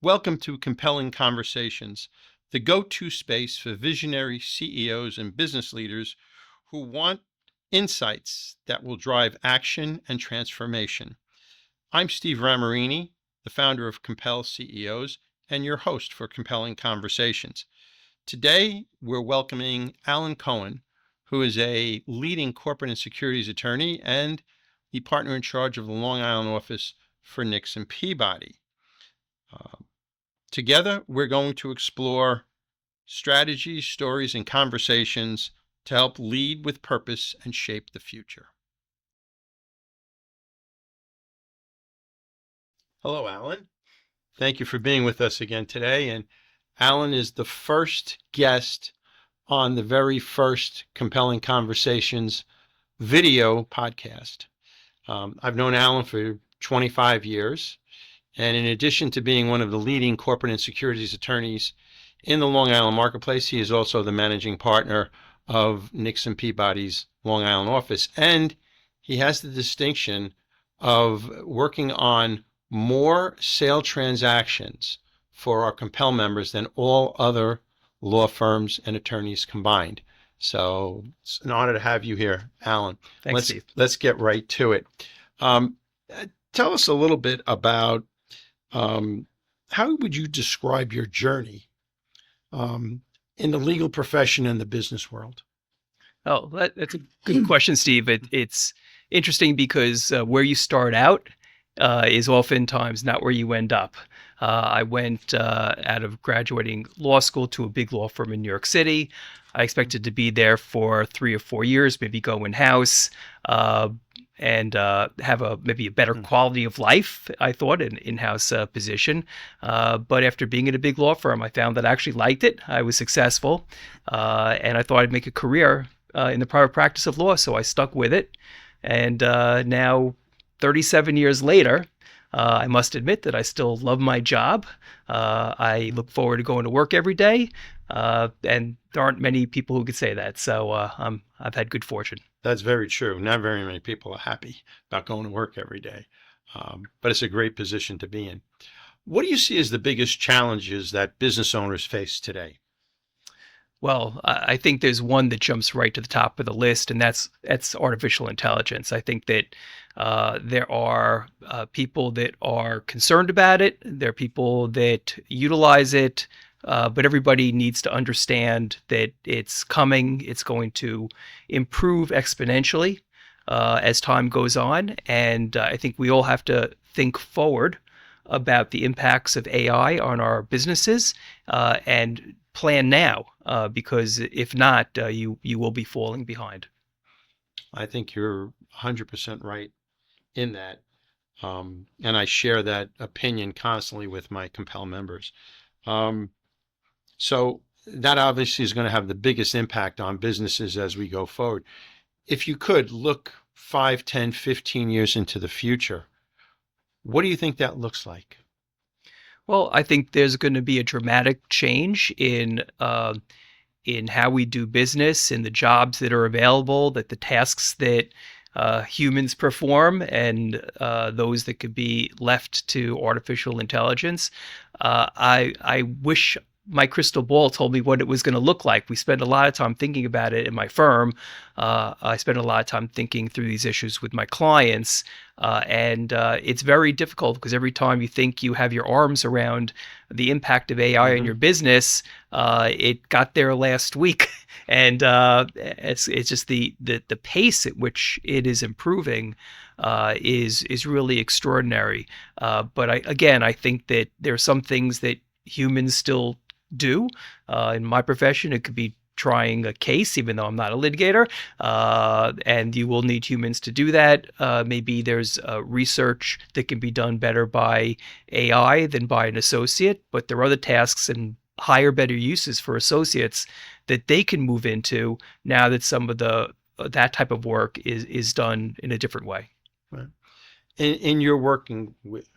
Welcome to Compelling Conversations, the go-to space for visionary CEOs and business leaders who want insights that will drive action and transformation. I'm Steve Ramerini, the founder of COMPEL CEOs and your host for Compelling Conversations. Today, we're welcoming Allan Cohen, who is a leading corporate and securities attorney and the partner in charge of the Long Island office for Nixon Peabody. Together, we're going to explore strategies, stories, and conversations to help lead with purpose and shape the future. Hello, Allan. Thank you for being with us again today. And Allan is the first guest on the very first Compelling Conversations video podcast. I've known Allan for 25 years. And in addition to being one of the leading corporate and securities attorneys in the Long Island marketplace, he is also the managing partner of Nixon Peabody's Long Island office. And he has the distinction of working on more sale transactions for our Compel members than all other law firms and attorneys combined. So it's an honor to have you here, Allan. Thanks, Steve. Let's get right to it. Tell us a little bit about how would you describe your journey in the legal profession and the business world? Oh, that's a good question, Steve. It's interesting because where you start out is oftentimes not where you end up. I went out of graduating law school to a big law firm in New York City. I expected to be there for 3 or 4 years, maybe go in-house, and have maybe a better quality of life, I thought, an in-house position. But after being at a big law firm, I found that I actually liked it. I was successful, and I thought I'd make a career in the private practice of law, so I stuck with it. And now, 37 years later, I must admit that I still love my job. I look forward to going to work every day, and there aren't many people who could say that. So I've had good fortune. That's very true. Not very many people are happy about going to work every day, but it's a great position to be in. What do you see as the biggest challenges that business owners face today? Well, I think there's one that jumps right to the top of the list, and that's artificial intelligence. I think that there are people that are concerned about it. There are people that utilize it, but everybody needs to understand that it's coming. It's going to improve exponentially as time goes on, and I think we all have to think forward about the impacts of AI on our businesses and plan now, because if not, you will be falling behind. I think you're 100% right in that, and I share that opinion constantly with my Compel members. So that obviously is going to have the biggest impact on businesses as we go forward. If you could look 5, 10, 15 years into the future, what do you think that looks like? Well, I think there's going to be a dramatic change in how we do business, in the jobs that are available, that the tasks that humans perform, and those that could be left to artificial intelligence. I wish my crystal ball told me what it was going to look like. We spend a lot of time thinking about it in my firm. I spend a lot of time thinking through these issues with my clients. And it's very difficult because every time you think you have your arms around the impact of AI on your business, it got there last week. And it's just the pace at which it is improving is really extraordinary. But I think that there are some things that humans still do. In my profession, it could be trying a case, even though I'm not a litigator, and you will need humans to do that. Maybe there's research that can be done better by AI than by an associate, but there are other tasks and higher, better uses for associates that they can move into now that some of that type of work is done in a different way. Right. In your working with,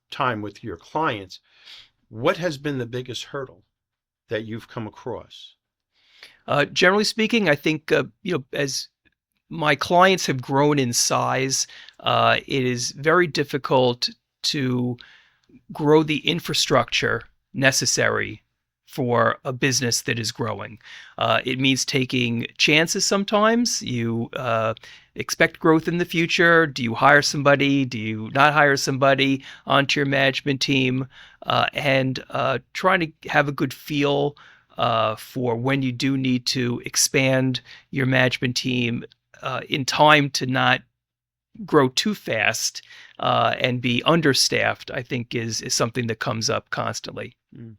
time with your clients, what has been the biggest hurdle that you've come across? Generally speaking, I think as my clients have grown in size, it is very difficult to grow the infrastructure necessary for a business that is growing. It means taking chances sometimes. You expect growth in the future. Do you hire somebody? Do you not hire somebody onto your management team? And trying to have a good feel for when you do need to expand your management team in time to not grow too fast and be understaffed, I think is something that comes up constantly. Mm.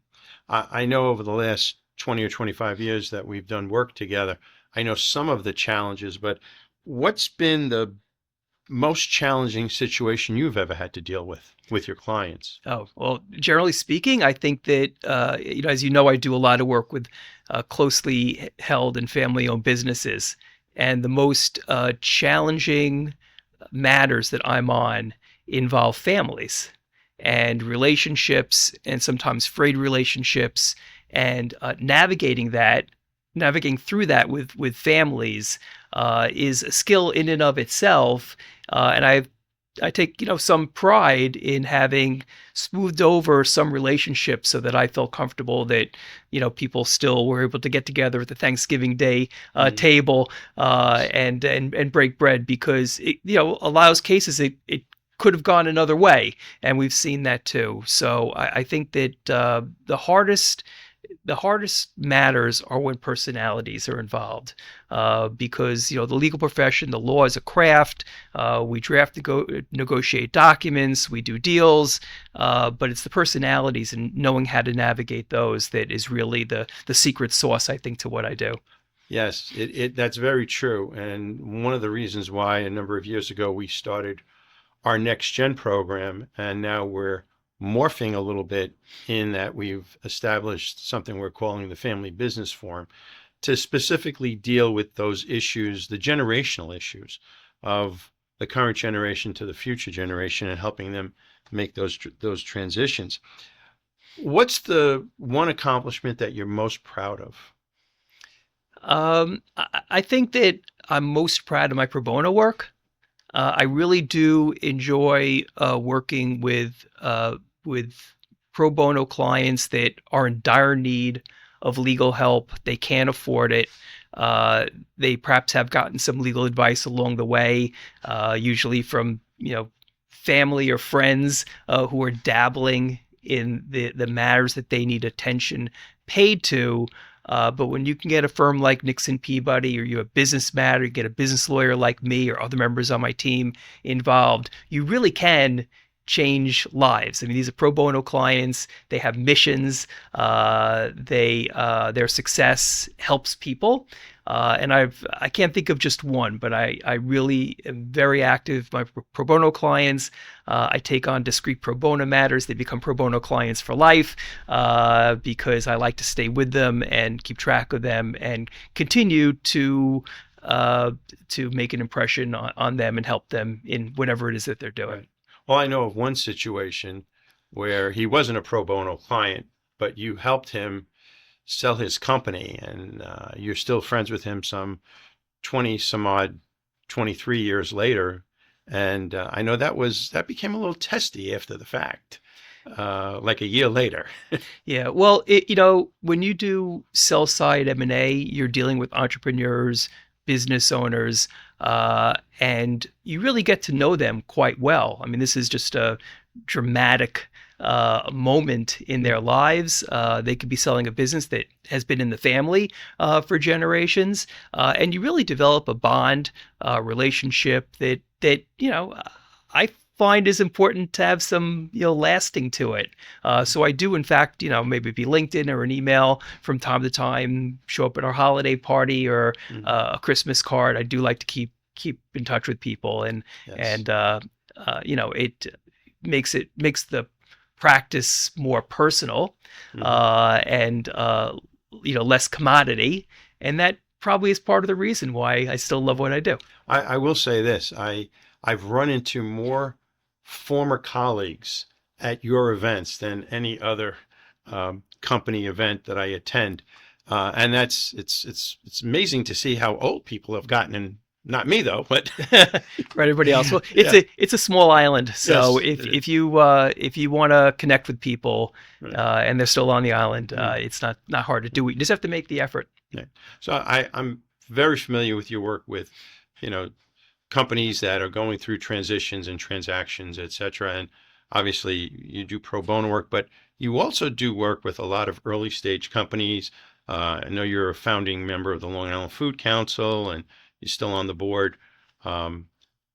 I know over the last 20 or 25 years that we've done work together, I know some of the challenges, but what's been the most challenging situation you've ever had to deal with your clients? Oh, well, generally speaking, I think that, as you know, I do a lot of work with closely held and family owned businesses. And the most challenging matters that I'm on involve families and relationships and sometimes frayed relationships and navigating through that with families is a skill in and of itself. And I take some pride in having smoothed over some relationships so that I felt comfortable that people still were able to get together at the Thanksgiving Day table and break bread, because a lot of cases it could have gone another way, and we've seen that too. So I think that the hardest matters are when personalities are involved, because the legal profession, the law is a craft. We draft, negotiate documents, we do deals, but it's the personalities and knowing how to navigate those that is really the secret sauce, I think, to what I do. Yes, that's very true. And one of the reasons why a number of years ago we started our next gen program, and now we're morphing a little bit in that we've established something we're calling the Family Business Forum to specifically deal with those issues, the generational issues of the current generation to the future generation, and helping them make those transitions. What's the one accomplishment that you're most proud of? I think that I'm most proud of my pro bono work. I really do enjoy working with pro bono clients that are in dire need of legal help. They can't afford it. They perhaps have gotten some legal advice along the way, usually from family or friends who are dabbling in the matters that they need attention paid to. But when you can get a firm like Nixon Peabody, or you have a business matter, you get a business lawyer like me or other members on my team involved, you really can change lives. I mean, these are pro bono clients. They have missions. Their success helps people. And I can't think of just one, but I really am very active. My pro bono clients, I take on discrete pro bono matters. They become pro bono clients for life, because I like to stay with them and keep track of them and continue to make an impression on them and help them in whatever it is that they're doing. Right. Well, I know of one situation where he wasn't a pro bono client, but you helped him sell his company, and you're still friends with him some 20 some odd 23 years later. And I know that became a little testy after the fact, like a year later. Yeah, well, when you do sell side M&A, you're dealing with entrepreneurs, business owners, and you really get to know them quite well. I mean, this is just a dramatic moment in their lives. They could be selling a business that has been in the family for generations, and you really develop a bond, relationship that I find is important to have some lasting to it. So I do, in fact, maybe be LinkedIn or an email from time to time, show up at our holiday party or a Christmas card. I do like to keep in touch with people, and Yes. it makes the practice more personal, and less commodity, and that probably is part of the reason why I still love what I do. I will say this: I've run into more former colleagues at your events than any other company event that I attend, and it's amazing to see how old people have gotten, and Not me though, but for everybody else. Well, yeah, it's a small island, so yes, it is. if you want to connect with people Right. and they're still on the island, Mm. it's not hard to do. You just have to make the effort. Yeah. So I'm very familiar with your work with, you know, companies that are going through transitions and transactions, et cetera. And obviously you do pro bono work, but you also do work with a lot of early stage companies. I know you're a founding member of the Long Island Food Council and you're still on the board. Um,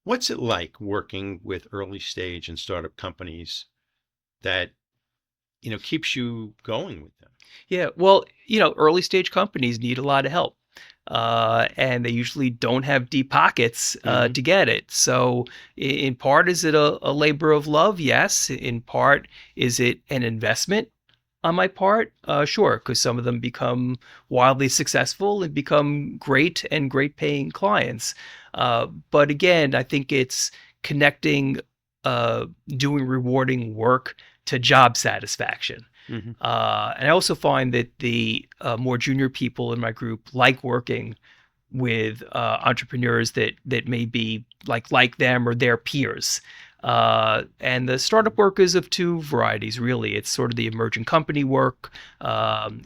what's it like working with early stage and startup companies that, keeps you going with them? Yeah, well, early stage companies need a lot of help. And they usually don't have deep pockets Hmm. to get it. So, in part, is it a labor of love? Yes. In part, is it an investment on my part? Sure, because some of them become wildly successful and become great paying clients. But again, I think it's connecting doing rewarding work to job satisfaction. Hmm. And I also find that the more junior people in my group like working with entrepreneurs that may be like them or their peers. And the startup work is of two varieties, really. It's sort of the emerging company work,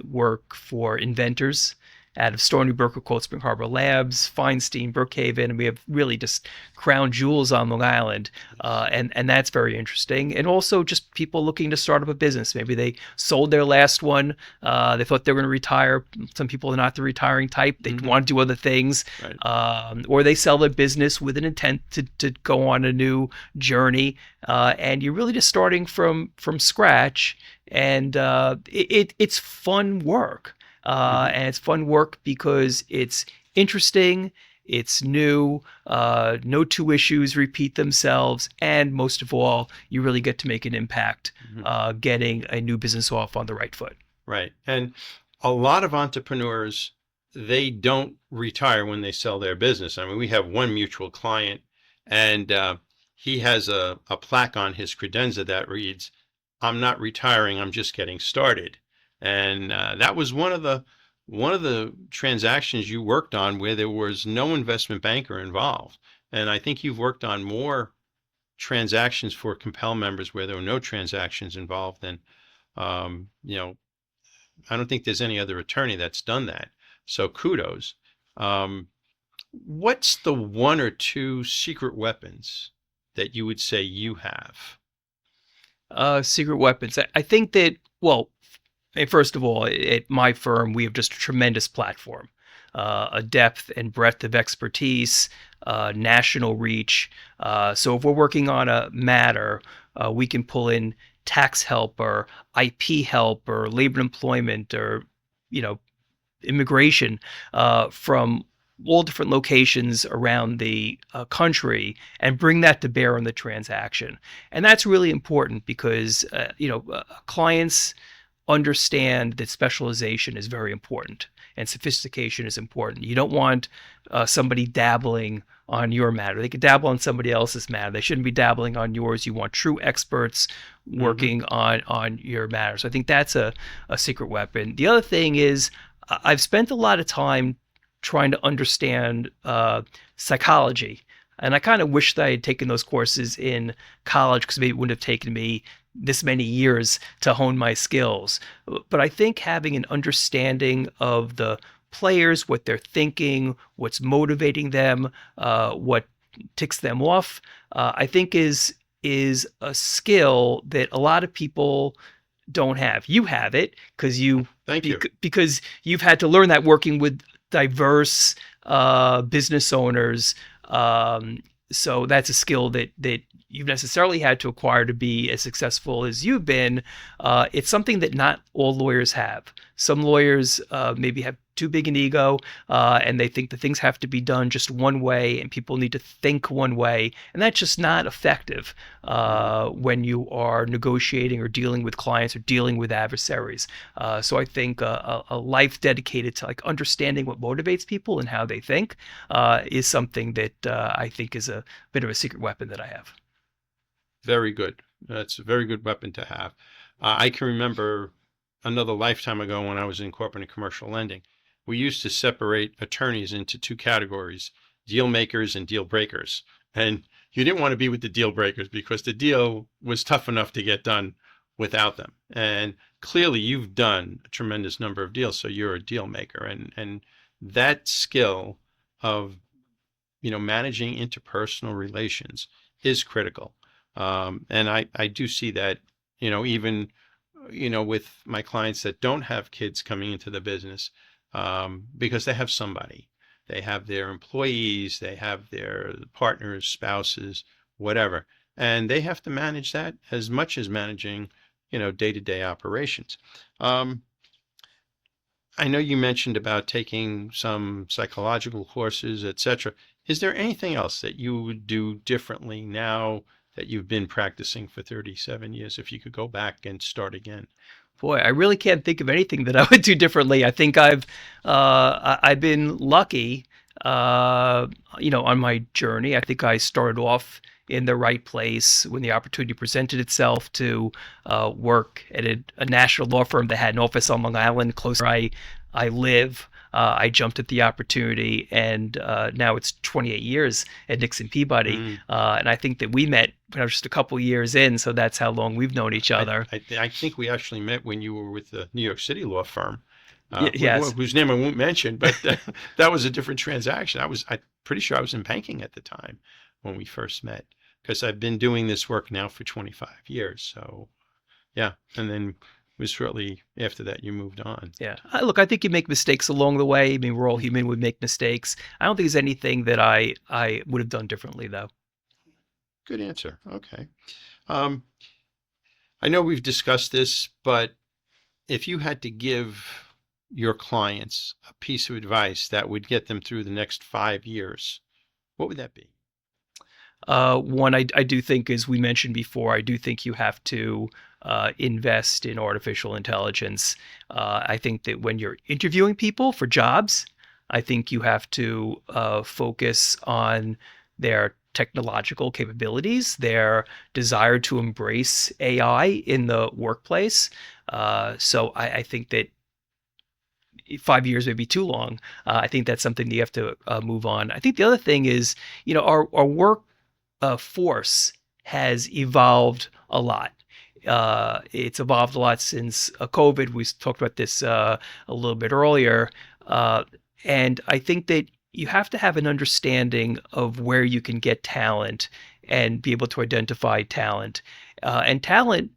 work for inventors out of Stony Brook or Cold Spring Harbor Labs, Feinstein, Brookhaven, and we have really just crown jewels on Long Island, and that's very interesting. And also just people looking to start up a business. Maybe they sold their last one, they thought they were going to retire. Some people are not the retiring type; they Hmm. want to do other things, Right. or they sell their business with an intent to go on a new journey. And you're really just starting from scratch, and it's fun work. Hmm. And it's fun work because it's interesting, it's new, no two issues repeat themselves, and most of all, you really get to make an impact Hmm. getting a new business off on the right foot. Right. And a lot of entrepreneurs, they don't retire when they sell their business. I mean, we have one mutual client, and he has a plaque on his credenza that reads, "I'm not retiring, I'm just getting started." And that was one of the transactions you worked on where there was no investment banker involved. And I think you've worked on more transactions for Compel members where there were no transactions involved than um, you know, I don't think there's any other attorney that's done that. So kudos. Um, what's the one or two secret weapons that you would say you have? Secret weapons. I think that, well, first of all, at my firm, we have just a tremendous platform, a depth and breadth of expertise, national reach. So if we're working on a matter, we can pull in tax help or IP help or labor and employment or, you know, immigration from all different locations around the country and bring that to bear on the transaction. And that's really important because, clients understand that specialization is very important and sophistication is important. You don't want somebody dabbling on your matter. They could dabble on somebody else's matter. They shouldn't be dabbling on yours. You want true experts Hmm. working on your matter. So I think that's a secret weapon. The other thing is I've spent a lot of time trying to understand psychology. And I kind of wish that I had taken those courses in college because maybe it wouldn't have taken me this many years to hone my skills. But I think having an understanding of the players, what they're thinking, what's motivating them, what ticks them off, I think is a skill that a lot of people don't have. You have it Thank you. because you've had to learn that working with diverse business owners. So that's a skill that you've necessarily had to acquire to be as successful as you've been. It's something that not all lawyers have. Some lawyers maybe have too big an ego, and they think that things have to be done just one way, and people need to think one way, and that's just not effective Hmm. when you are negotiating or dealing with clients or dealing with adversaries. So I think a life dedicated to like understanding what motivates people and how they think is something that I think is a bit of a secret weapon that I have. Very good. That's a very good weapon to have. I can remember another lifetime ago when I was in corporate and commercial lending. We used to separate attorneys into two categories, deal makers and deal breakers. And you didn't want to be with the deal breakers because the deal was tough enough to get done without them. And clearly you've done a tremendous number of deals, so you're a deal maker. And that skill of, managing interpersonal relations is critical. And I do see that, even, with my clients that don't have kids coming into the business, because they have somebody. They have their employees, they have their partners, spouses, whatever. And they have to manage that as much as managing, day-to-day operations. I know you mentioned about taking some psychological courses, etc. Is there anything else that you would do differently now that you've been practicing for 37 years, if you could go back and start again? Boy, I really can't think of anything that I would do differently. I think I've been lucky, on my journey. I think I started off in the right place when the opportunity presented itself to work at a national law firm that had an office on Long Island, close where I live. I jumped at the opportunity, and now it's 28 years at Nixon Peabody. And I think that we met when I was just a couple years in, so that's how long we've known each other. I think we actually met when you were with the New York City law firm, Yes. whose name I won't mention, but that was a different transaction. I'm pretty sure I was in banking at the time when we first met, because I've been doing this work now for 25 years. So, yeah. And then it was shortly after that you moved on. Yeah. Look, I think you make mistakes along the way. I mean, we're all human. We make mistakes. I don't think there's anything that I would have done differently, though. Good answer. Okay. I know we've discussed this, but if you had to give your clients a piece of advice that would get them through the next 5 years, what would that be? One I do think, as we mentioned before, I do think you have to invest in artificial intelligence. I think that when you're interviewing people for jobs, I think you have to focus on their technological capabilities, their desire to embrace AI in the workplace. So I think that 5 years may be too long. I think that's something that you have to move on. I think the other thing is, our work force has evolved a lot. It's evolved a lot since COVID. We talked about this a little bit earlier. And I think that you have to have an understanding of where you can get talent and be able to identify talent. And talent,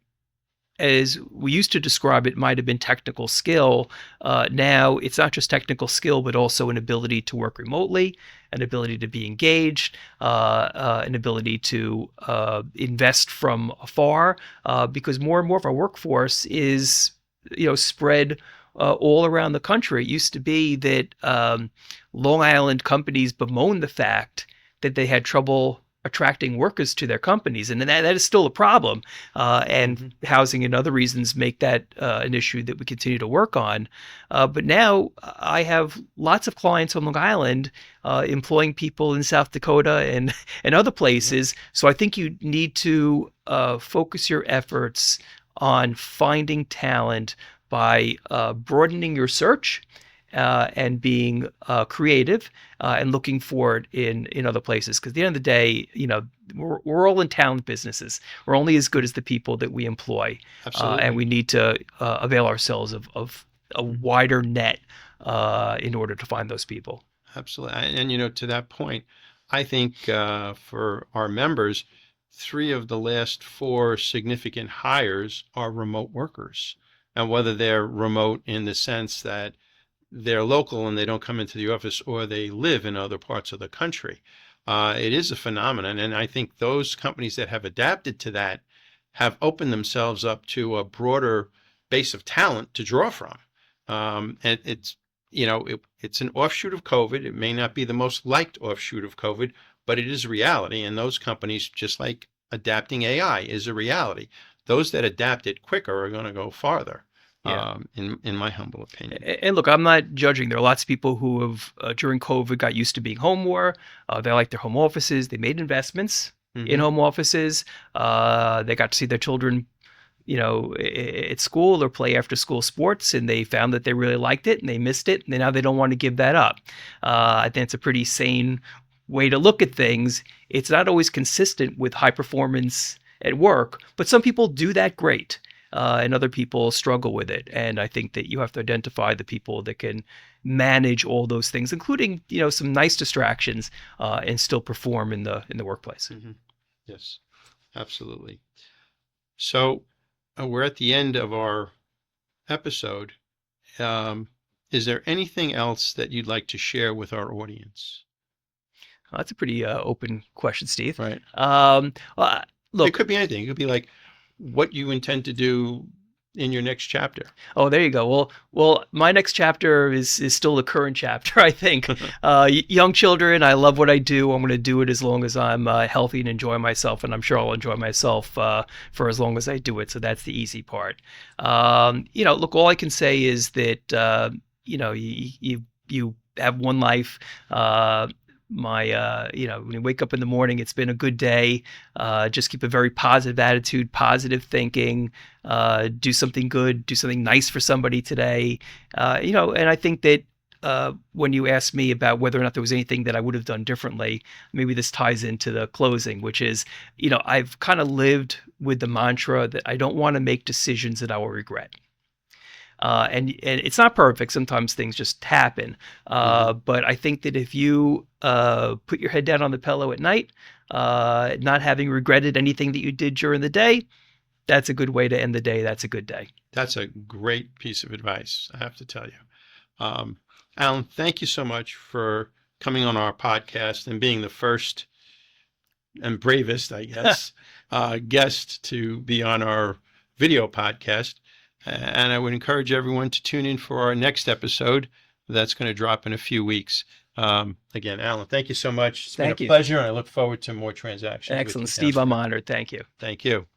as we used to describe it, might have been technical skill. Now it's not just technical skill, but also an ability to work remotely, an ability to be engaged, an ability to invest from afar, because more and more of our workforce is, spread all around the country. It used to be that Long Island companies bemoaned the fact that they had trouble attracting workers to their companies, and that is still a problem. And housing and other reasons make that an issue that we continue to work on. But now I have lots of clients on Long Island employing people in South Dakota and other places. So I think you need to focus your efforts on finding talent by broadening your search and being creative and looking for it in other places. Because at the end of the day, we're all in talent businesses. We're only as good as the people that we employ. Absolutely. And we need to avail ourselves of a wider net in order to find those people. Absolutely. And, to that point, I think for our members, 3 of the last 4 significant hires are remote workers. And whether they're remote in the sense that they're local and they don't come into the office, or they live in other parts of the country, it is a phenomenon. And I think those companies that have adapted to that have opened themselves up to a broader base of talent to draw from. And it's, it's an offshoot of COVID. It may not be the most liked offshoot of COVID, but it is a reality. And those companies, just like adapting AI is a reality, those that adapt it quicker are going to go farther. Yeah. In my humble opinion. And look, I'm not judging. There are lots of people who have, during COVID, got used to being home more. They like their home offices. They made investments in home offices. They got to see their children, at school or play after school sports, and they found that they really liked it and they missed it, and now they don't want to give that up. I think it's a pretty sane way to look at things. It's not always consistent with high performance at work, but some people do that great. And other people struggle with it. And I think that you have to identify the people that can manage all those things, including, some nice distractions, and still perform in the workplace. Mm-hmm. Yes, absolutely. So we're at the end of our episode. Is there anything else that you'd like to share with our audience? That's a pretty open question, Steve. Right. Look, it could be anything. It could be like what you intend to do in your next chapter. Oh, there you go. Well, my next chapter is still the current chapter, I think. Young children, I love what I do. I'm going to do it as long as I'm healthy and enjoy myself, and I'm sure I'll enjoy myself for as long as I do it. So that's the easy part. Look, all I can say is that you have one life. When you wake up in the morning, it's been a good day. Just keep a very positive attitude, positive thinking, do something good, do something nice for somebody today. And I think that when you asked me about whether or not there was anything that I would have done differently, maybe this ties into the closing, which is, I've kind of lived with the mantra that I don't want to make decisions that I will regret. And it's not perfect. Sometimes things just happen. But I think that if you put your head down on the pillow at night, not having regretted anything that you did during the day, that's a good way to end the day. That's a good day. That's a great piece of advice, I have to tell you. Allan, thank you so much for coming on our podcast and being the first and bravest, I guess, guest to be on our video podcast. And I would encourage everyone to tune in for our next episode. That's going to drop in a few weeks. Again, Allan, thank you so much. It's been a pleasure, and I look forward to more transactions. Excellent, Steve. I'm honored. Thank you. Thank you.